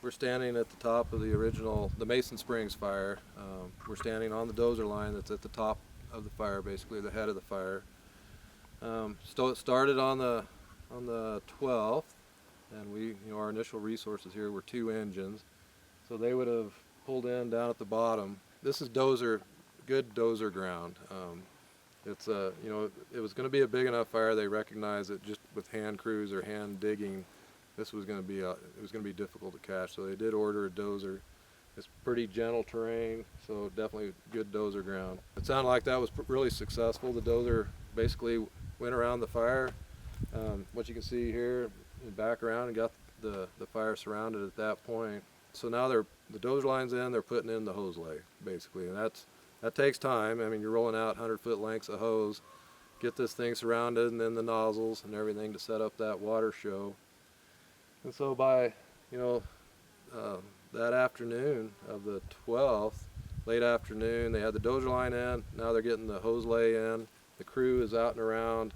we're standing at the top of the Mason Springs fire. We're standing on the dozer line that's at the top of the fire, basically the head of the fire. So it started on the 12th, and our initial resources here were 2 engines. So they would have pulled in down at the bottom. This is good dozer ground. It was going to be a big enough fire. They recognized that just with hand crews or hand digging, this was going to be difficult to catch. So they did order a dozer. It's pretty gentle terrain, so definitely good dozer ground. It sounded like that was really successful. The dozer basically went around the fire. What you can see here, back around, and got the fire surrounded at that point. So now the dozer line's in. They're putting in the hose lay, basically, and that takes time. I mean, you're rolling out 100-foot lengths of hose, get this thing surrounded, and then the nozzles and everything to set up that water show. And so by that afternoon of the 12th, late afternoon, they had the dozer line in. Now they're getting the hose lay in. The crew is out and around.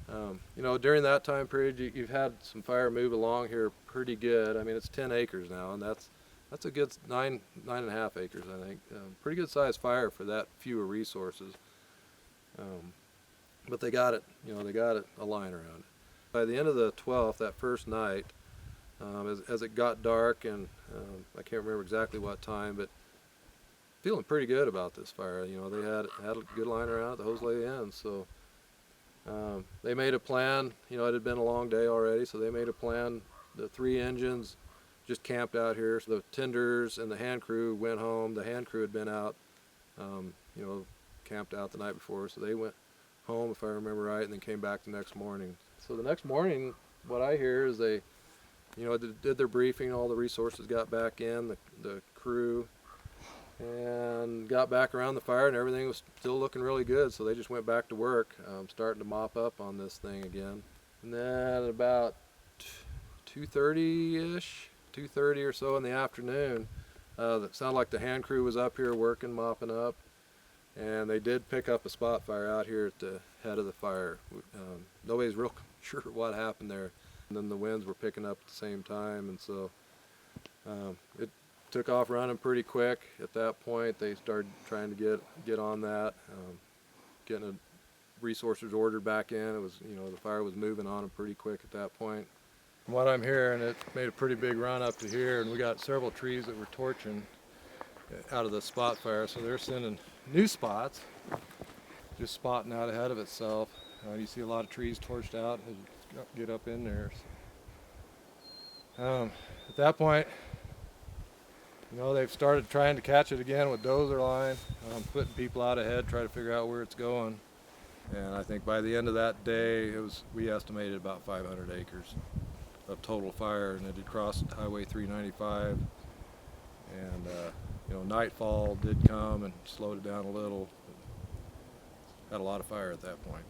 During that time period, you've had some fire move along here pretty good. I mean, it's 10 acres now, and that's a good 9.5 acres, I think. Pretty good sized fire for that fewer resources. But they got it, they got it a line around it. By the end of the 12th, that first night, as it got dark, and I can't remember exactly what time, but feeling pretty good about this fire. They had a good line around it, the hose lay in, so they made a plan. It had been a long day already, so they made a plan. The 3 engines just camped out here. So the tenders and the hand crew went home. The hand crew had been out, camped out the night before, so they went home, if I remember right, and then came back the next morning. So the next morning, what I hear is they did their briefing. All the resources got back in, the crew, and got back around the fire, and everything was still looking really good. So they just went back to work, starting to mop up on this thing again. And then about 2:30-ish, 2:30 or so in the afternoon, it sounded like the hand crew was up here working, mopping up, and they did pick up a spot fire out here at the head of the fire. Nobody's real sure what happened there. And then the winds were picking up at the same time, and so it took off running pretty quick. At that point, they started trying to get on that, getting the resources ordered back in. It was, the fire was moving on them pretty quick at that point. From what I'm hearing, it made a pretty big run up to here, and we got several trees that were torching out of the spot fire, so they're sending new spots, just spotting out ahead of itself. You see a lot of trees torched out as you get up in there. At that point, they've started trying to catch it again with dozer line, putting people out ahead, try to figure out where it's going. And I think by the end of that day, we estimated about 500 acres of total fire, and it had crossed Highway 395. And nightfall did come and slowed it down a little. Had a lot of fire at that point.